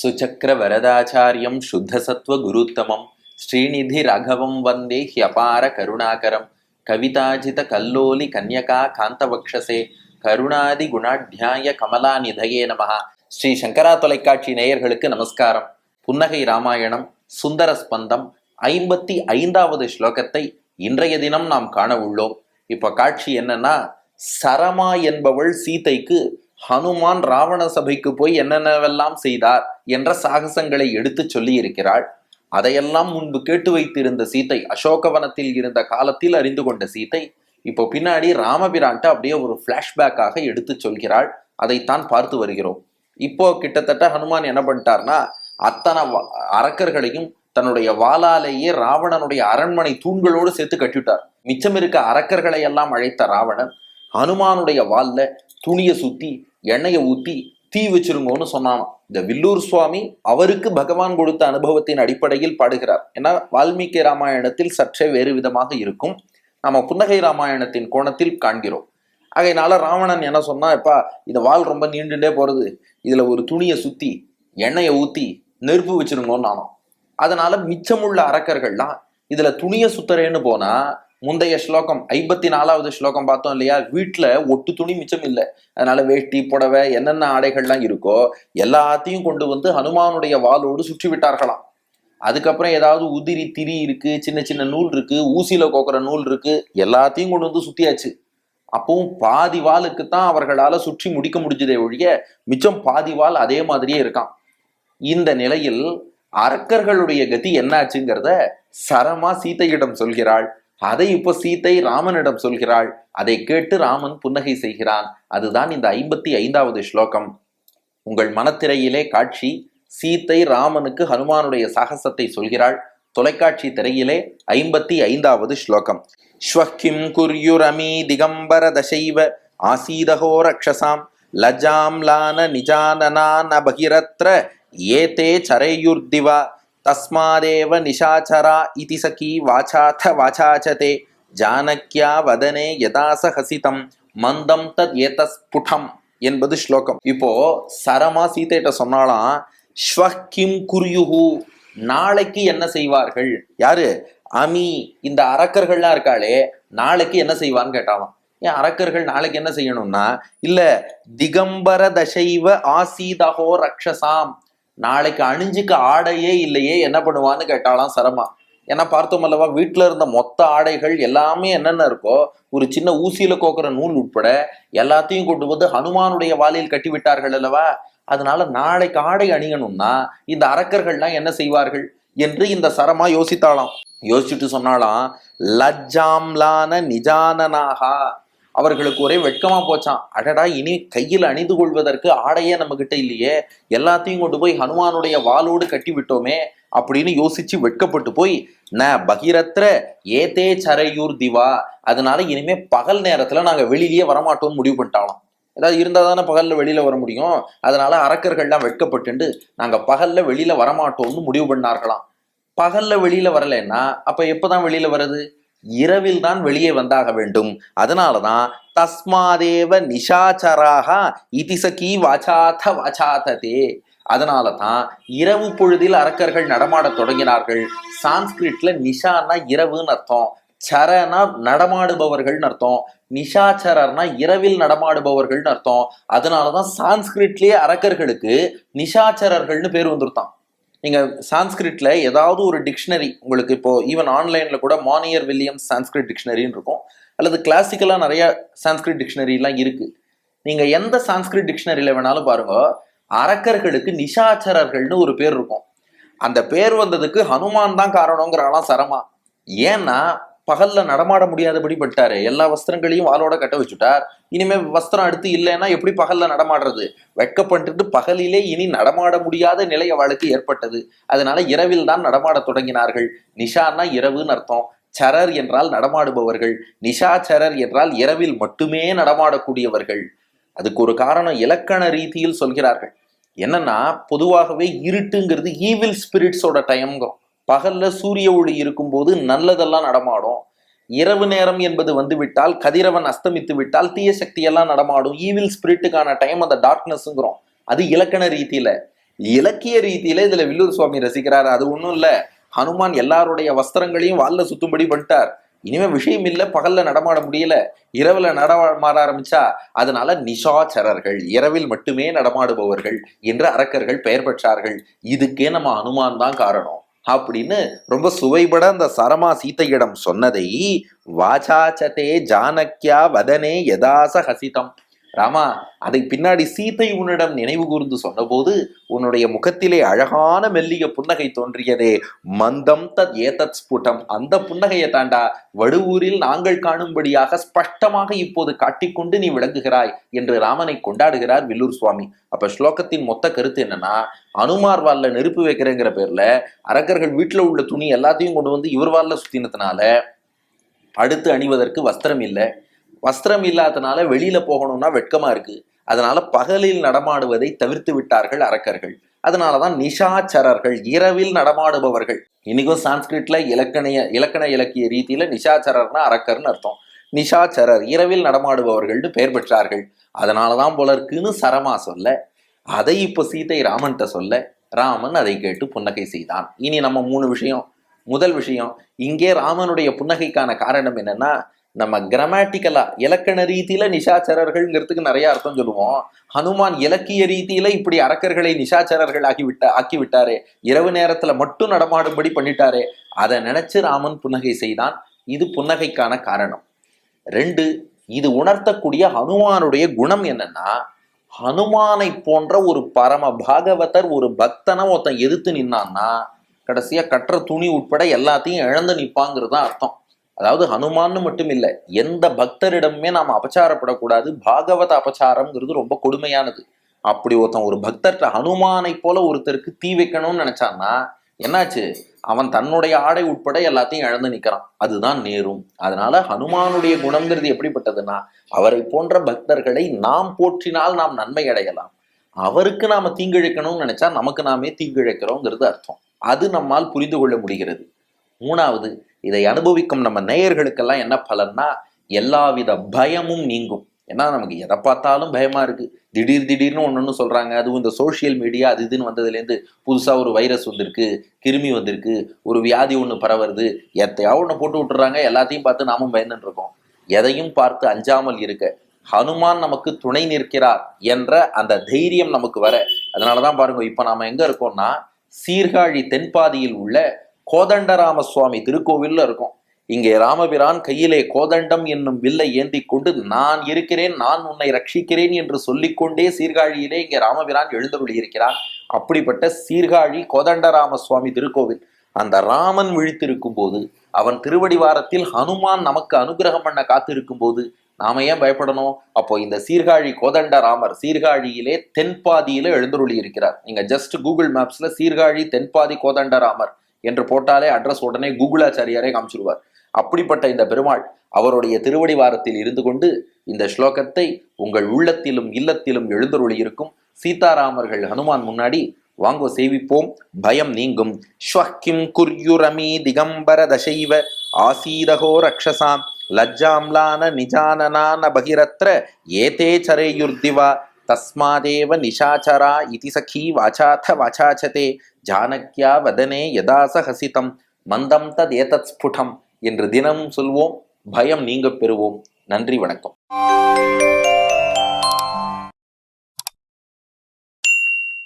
சுச்சக்கர வரதாச்சாரியம் சுத்தசத்வ குருத்தமம் ஸ்ரீநிதி ராகவம் வந்தே ஹியபார கருணாகரம் கவிதாஜித கல்லோலி கன்யகா காந்தவக்ஷசே கருணாதி குணாட்யாய கமலாநிதயே நமஹா. ஸ்ரீ சங்கரா தொலைக்காட்சி நேயர்களுக்கு நமஸ்காரம். புன்னகை ராமாயணம் சுந்தர ஸ்பந்தம் 55வது ஸ்லோகத்தை இன்றைய தினம் நாம் காண உள்ளோம். இப்ப காட்சி என்னன்னா, சரமா என்பவள் சீதைக்கு ஹனுமான் ராவண சபைக்கு போய் என்னென்னவெல்லாம் செய்தார் என்ற சாகசங்களை எடுத்து சொல்லி இருக்கிறாள். அதையெல்லாம் முன்பு கேட்டு வைத்திருந்த சீதை, அசோகவனத்தில் இருந்த காலத்தில் அறிந்து கொண்ட சீதை இப்போ பின்னாடி ராமபிரான்ட்ட அப்படியே ஒரு பிளாஷ்பேக்காக எடுத்து சொல்கிறாள். அதைத்தான் பார்த்து வருகிறோம். இப்போ கிட்டத்தட்ட ஹனுமான் என்ன பண்ணிட்டார்னா, அத்தனை அரக்கர்களையும் தன்னுடைய வாளாலேயே ராவணனுடைய அரண்மனை தூண்களோடு சேர்த்து கட்டிவிட்டார். மிச்சம் இருக்க அரக்கர்களை எல்லாம் அழைத்த ராவணன் ஹனுமானுடைய வால்ல துணியை சுத்தி எண்ணெயை ஊத்தி தீ வச்சிருங்கோன்னு சொன்னானோ. இந்த வில்லூர் சுவாமி அவருக்கு பகவான் கொடுத்த அனுபவத்தின் அடிப்படையில் பாடுகிறார். ஏன்னா வால்மீகி ராமாயணத்தில் சற்றே வேறு விதமாக இருக்கும், நாம புன்னகை ராமாயணத்தின் கோணத்தில் காண்கிறோம். ஆகையினால ராவணன் என்ன சொன்னா, இப்ப இந்த வால் ரொம்ப நீண்டுட்டே போறது, இதுல ஒரு துணியை சுத்தி எண்ணெயை ஊத்தி நெருப்பு வச்சிருங்கோன்னு நானும். அதனால மிச்சமுள்ள அரக்கர்கள்லாம் இதுல துணியை சுத்தரேன்னு போனா, முந்தைய ஸ்லோகம் 54வது ஸ்லோகம் பார்த்தோம் இல்லையா, வீட்டுல ஒட்டு துணி மிச்சம் இல்லை. அதனால வேஷ்டி புடவை என்னென்ன ஆடைகள்லாம் இருக்கோ எல்லாத்தையும் கொண்டு வந்து ஹனுமானுடைய வாளோடு சுற்றி விட்டார்களாம். அதுக்கப்புறம் ஏதாவது உதிரி திரி இருக்கு, சின்ன சின்ன நூல் இருக்கு, ஊசியில கோக்குற நூல் இருக்கு, எல்லாத்தையும் கொண்டு வந்து சுத்தியாச்சு. அப்பவும் பாதி வாளுக்குத்தான் அவர்களால சுற்றி முடிக்க முடிஞ்சதே ஒழிய மிச்சம் பாதி வாள் அதே மாதிரியே இருக்கான். இந்த நிலையில் அரக்கர்களுடைய கதி என்னாச்சுங்கிறத சரமா சீதையிடம் சொல்கிறாள். அதை இப்போ சீதை ராமனிடம் சொல்கிறாள். அதை கேட்டு ராமன் புன்னகை செய்கிறான். அதுதான் இந்த 55வது ஸ்லோகம். உங்கள் மனத்திரையிலே காட்சி, சீதை ராமனுக்கு ஹனுமானுடைய சாகசத்தை சொல்கிறாள். தொலைக்காட்சி திரையிலே 55வது ஸ்லோகம். ஸ்வக்கிம் குர்யுரமி திகம்பர தசைவ ஆசீதஹோ ரக்ஷசாம் லஜாம் லான நிஜானனான பகிரத்ர ஏதே சரையுர்திவா தஸ்மாதேவ நிஷாச்சரா இதி சகி வாசாத வாசாச்சதே ஜானக்யா வதனே யதாச ஹசிதம் மந்தம் தத் ஏதஸ்புடம் என்பது ஸ்லோகம். இப்போ சரமா சீதைட்ட சொன்னாலாம், ஸ்வக்கிம் குர்யுஹு, நாளைக்கு என்ன செய்வார்கள்? யாரு? அமி, இந்த அரக்கர்கள்லாம் இருக்காளே, நாளைக்கு என்ன செய்வான்னு கேட்டாலாம். ஏன் அரக்கர்கள் நாளைக்கு என்ன செய்யணும்னா, இல்ல திகம்பர தசைவ ஆசீதஹோ ரக்ஷசாம், நாளைக்கு அணிஞ்சுக்க ஆடையே இல்லையே என்ன பண்ணுவான்னு கேட்டாலாம் சரமா. ஏன்னா பார்த்தோம் அல்லவா, வீட்டுல இருந்த மொத்த ஆடைகள் எல்லாமே என்னென்ன இருக்கோ, ஒரு சின்ன ஊசியில கோக்குற நூல் உட்பட எல்லாத்தையும் கொண்டு வந்து ஹனுமானுடைய வாலில் கட்டி விட்டார்கள் அல்லவா. அதனால நாளைக்கு ஆடை அணியணும்னா இந்த அரக்கர்கள்லாம் என்ன செய்வார்கள் என்று இந்த சரமா யோசித்தாளாம். யோசிச்சுட்டு சொன்னாலாம், லஜ்ஜாம்லான நிஜானனாகா, அவர்களுக்கு ஒரே வெட்கமா போச்சான். அடடா, இனி கையில் அணிந்து கொள்வதற்கு ஆடையே நம்ம கிட்ட இல்லையே, எல்லாத்தையும் கொண்டு போய் ஹனுமானுடைய வாளோடு கட்டி விட்டோமே அப்படின்னு யோசிச்சு வெட்கப்பட்டு போய் ந பகிரத்ர ஏதே சரையூர் திவா, அதனால இனிமே பகல் நேரத்துல நாங்க வெளியிலேயே வரமாட்டோம்னு முடிவு பண்ணிட்டாலும். ஏதாவது இருந்தா தானே பகல்ல வெளியில வர முடியும். அதனால அரக்கர்கள்லாம் வெட்கப்பட்டு நாங்க பகல்ல வெளியில வரமாட்டோம்னு முடிவு பண்ணார்களாம். பகல்ல வெளியில வரலைன்னா அப்ப எப்பதான் வெளியில வர்றது? இரவில் தான் வெளியே வந்தாக வேண்டும். அதனாலதான் தஸ்மாதேவ நிஷாச்சராக இதிசகி வாசாத வாசாததே, அதனால தான் இரவு பொழுதில் அரக்கர்கள் நடமாட தொடங்கினார்கள். சான்ஸ்கிரிட்ல நிஷான்னா இரவுன்னு அர்த்தம், சரனா நடமாடுபவர்கள்னு அர்த்தம், நிஷாச்சரர்னா இரவில் நடமாடுபவர்கள்னு அர்த்தம். அதனாலதான் சான்ஸ்கிரிட்லயே அரக்கர்களுக்கு நிஷாச்சரர்கள்னு பேர் வந்துருத்தான். நீங்க சான்ஸ்கிரிட்ல ஏதாவது ஒரு டிக்ஷனரி, உங்களுக்கு இப்போ ஈவன் ஆன்லைன்ல கூட மானியர் வில்லியம்ஸ் சான்ஸ்கிரிட் டிக்ஷனரின்னு இருக்கும், அல்லது கிளாசிக்கலா நிறைய சான்ஸ்கிரிட் டிக்ஷனரி எல்லாம் இருக்கு. நீங்க எந்த சான்ஸ்கிரிட் டிக்ஷனரியில வேணாலும் பாருங்க, அரக்கர்களுக்கு நிஷாச்சரர்கள்னு ஒரு பேர் இருக்கும். அந்த பேர் வந்ததுக்கு ஹனுமான் தான் காரணங்கிறாலாம் சரமா. ஏன்னா பகல்ல நடமாட முடியாதபடி பட்டாரு, எல்லா வஸ்திரங்களையும் வாளோட கட்ட வச்சுட்டார். இனிமே வஸ்திரம் அடுத்து இல்லைன்னா எப்படி பகல்ல நடமாடுறது? வெட்கப்பட்டு பகலிலே இனி நடமாட முடியாத நிலை அவளுக்கு ஏற்பட்டது. அதனால இரவில் தான் நடமாட தொடங்கினார்கள். நிஷான்னா இரவுன்னு அர்த்தம், சரர் என்றால் நடமாடுபவர்கள், நிஷாச்சரர் என்றால் இரவில் மட்டுமே நடமாடக்கூடியவர்கள். அதுக்கு ஒரு காரணம் இலக்கண ரீதியில் சொல்கிறார்கள். என்னன்னா, பொதுவாகவே இருட்டுங்கிறது ஈவில் ஸ்பிரிட்ஸோட டைம்ங்கிறோம். பகல்ல சூரிய ஒளி இருக்கும்போது நல்லதெல்லாம் நடமாடும். இரவு நேரம் என்பது வந்து விட்டால், கதிரவன் அஸ்தமித்து விட்டால் தீய சக்தி எல்லாம் நடமாடும். ஈவில் ஸ்பிரிட்டுக்கான டைம் அந்த டார்க்னஸ்ங்கிறோம். அது இலக்கண ரீதியில. இலக்கிய ரீதியில இதுல வில்லூர் சுவாமி ரசிக்கிறார். அது ஒண்ணும் இல்ல, ஹனுமான் எல்லாருடைய வஸ்திரங்களையும் வால்ல சுத்தும்படி பண்ணிட்டார். இனிமே விஷயம் இல்ல, பகல்ல நடமாட முடியல, இரவுல நடமாட ஆரம்பிச்சா அதனால நிஷாச்சரர்கள், இரவில் மட்டுமே நடமாடுபவர்கள் என்று அரக்கர்கள் பெயர் பெற்றார்கள். இதுக்கே நம்ம ஹனுமான் தான் காரணம் அப்படின்னு ரொம்ப சுவைபட அந்த சரமா சீத்தையிடம் சொன்னதை வாசாச்சதே ஜானக்யா வதனே யதாச ஹசிதம். ராமா, அதை பின்னாடி சீத்தை உன்னிடம் நினைவு கூர்ந்து சொன்னபோது உன்னுடைய முகத்திலே அழகான மெல்லிய புன்னகை தோன்றியதே, மந்தம் தத் ஏதத் ஸ்புடம், அந்த புன்னகையை தாண்டா வடுவூரில் நாங்கள் காணும்படியாக ஸ்பஷ்டமாக இப்போது காட்டிக்கொண்டு நீ விளங்குகிறாய் என்று ராமனை கொண்டாடுகிறார் வில்லூர் சுவாமி. அப்ப ஸ்லோகத்தின் மொத்த கருத்து என்னன்னா, அனுமார் வால்ல நெருப்பு வைக்கிறேங்கிற பேர்ல அரக்கர்கள் வீட்டுல உள்ள துணி எல்லாத்தையும் கொண்டு வந்து இவர் வால்ல சுத்தினதுனால அடுத்து அணிவதற்கு வஸ்திரம் இல்லை, வஸ்திரம் இல்லாதனால வெளியில போகணும்னா வெட்கமா இருக்கு, அதனால பகலில் நடமாடுவதை தவிர்த்து விட்டார்கள் அரக்கர்கள். அதனாலதான் நிஷாச்சரர்கள், இரவில் நடமாடுபவர்கள். இன்னைக்கும் சான்ஸ்கிரிட்ல இலக்கண இலக்கிய ரீதியில நிஷாச்சரர்னா அரக்கர்னு அர்த்தம். நிஷாச்சரர் இரவில் நடமாடுபவர்கள்னு பெயர் பெற்றார்கள். அதனாலதான் போல இருக்குன்னு சரமா சொல்ல, அதை இப்ப சீதை ராமன்கிட்ட சொல்ல, ராமன் அதை கேட்டு புன்னகை செய்தான். இனி நம்ம 3 விஷயம். முதல் விஷயம், இங்கே ராமனுடைய புன்னகைக்கான காரணம் என்னன்னா, நம்ம கிராமட்டிக்கலா இலக்கண ரீதியில நிஷாச்சரர்கள்ங்கிறதுக்கு நிறைய அர்த்தம் சொல்லுவோம். ஹனுமான் இலக்கிய ரீதியில இப்படி அரக்கர்களை நிஷாச்சரர்கள் ஆக்கி விட்டாரே, இரவு நேரத்துல மட்டும் நடமாடும்படி பண்ணிட்டாரே, அதை நினைச்சு ராமன் புன்னகை செய்தான். இது புன்னகைக்கான காரணம். 2, இது உணர்த்தக்கூடிய ஹனுமானுடைய குணம் என்னன்னா, ஹனுமானை போன்ற ஒரு பரம பாகவதர் ஒரு பக்தனை ஒருத்தன் எதிர்த்து நின்னான்னா கடைசியா கற்ற துணி உட்பட எல்லாத்தையும் இழந்து நிற்பாங்கிறது தான் அர்த்தம். அதாவது ஹனுமான்னு மட்டும் இல்லை, எந்த பக்தரிடமே நாம் அபச்சாரப்படக்கூடாது. பாகவத அபச்சாரம்ங்கிறது ரொம்ப கொடுமையானது. அப்படி ஒருத்தன் ஒரு பக்தர்கிட்ட ஹனுமானை போல ஒருத்தருக்கு தீ வைக்கணும்னு நினைச்சான்னா என்னாச்சு, அவன் தன்னுடைய ஆடை உட்பட எல்லாத்தையும் இழந்து நிற்கிறான். அதுதான் நேரும். அதனால ஹனுமானுடைய குணம்ங்கிறது எப்படிப்பட்டதுன்னா, அவரை போன்ற பக்தர்களை நாம் போற்றினால் நாம் நன்மை அடையலாம். அவருக்கு நாம தீங்கிழைக்கணும்னு நினைச்சா நமக்கு நாமே தீங்கிழைக்கிறோங்கிறது அர்த்தம். அது நம்மால் புரிந்து கொள்ள முடிகிறது. 3வது, இதை அனுபவிக்கும் நம்ம நேயர்களுக்கெல்லாம் என்ன பலன்னா, எல்லாவித பயமும் நீங்கும். ஏன்னா நமக்கு எதை பார்த்தாலும் பயமா இருக்கு. திடீர்னு ஒன்று சொல்றாங்க. அதுவும் இந்த சோசியல் மீடியா அது இதுன்னு வந்ததுலேருந்து புதுசா ஒரு வைரஸ் வந்திருக்கு, கிருமி வந்திருக்கு, ஒரு வியாதி ஒன்று பரவுறது, எத்தையாவது ஒன்று போட்டு விட்டுறாங்க. எல்லாத்தையும் பார்த்து நாமும் பயந்துட்டு இருக்கோம். எதையும் பார்த்து அஞ்சாமல் இருக்க ஹனுமான் நமக்கு துணை நிற்கிறார் என்ற அந்த தைரியம் நமக்கு வர. அதனாலதான் பாருங்க, இப்ப நாம எங்க இருக்கோம்னா, சீர்காழி தென்பாதியில் உள்ள கோதண்டராம சுவாமி திருக்கோவில்ல இருக்கும். இங்கே ராமபிரான் கையிலே கோதண்டம் என்னும் வில்லை ஏந்தி கொண்டு நான் இருக்கிறேன், நான் உன்னை ரட்சிக்கிறேன் என்று சொல்லிக்கொண்டே சீர்காழியிலே இங்கே ராமபிரான் எழுந்தருளி இருக்கிறார். அப்படிப்பட்ட சீர்காழி கோதண்டராம சுவாமி திருக்கோவில். அந்த ராமன் விழித்திருக்கும் போது, அவன் திருவடிவாரத்தில் ஹனுமான் நமக்கு அனுகிரகம் பண்ண காத்திருக்கும் போது நாம ஏன் பயப்படணும்? அப்போ இந்த சீர்காழி கோதண்டராமர் சீர்காழியிலே தென்பாதியில எழுந்தருளி இருக்கிறார். நீங்க ஜஸ்ட் கூகுள் மேப்ஸ்ல சீர்காழி தென்பாதி கோதண்டராமர் என்று போட்டாலே அட்ரஸ் உடனே கூகுளாச்சாரியாரே காமிச்சிருவார். அப்படிப்பட்ட இந்த பெருமாள் அவருடைய திருவடி வாரத்தில் இருந்து கொண்டு இந்த ஸ்லோகத்தை உங்கள் உள்ளத்திலும் இல்லத்திலும் எழுந்தருளி இருக்கும் சீதாராமர்கள் ஹனுமான் முன்னாடி வாங்கோ சேவிப்போம், பயம் நீங்கும். ஸ்வக்கிம் குர்யுரமி திகம்பர தசைவ ஆசீதகோ ரக்ஷசாம் லஜ்ஜாம்லான நிஜானனான பகிரத்ர ஏதே சரேயுர்திவா தஸ்மாதேவ நிஷாச்சரா இதி சகி வாசாத வாசாச்சதே ஜானக்யா வதனே யதாச ஹசிதம் மந்தம் தத் ஏதத் ஸ்புடம் என்று தினம் சொல்வோம். பயம் நீங்க பெறுவோம். நன்றி, வணக்கம்.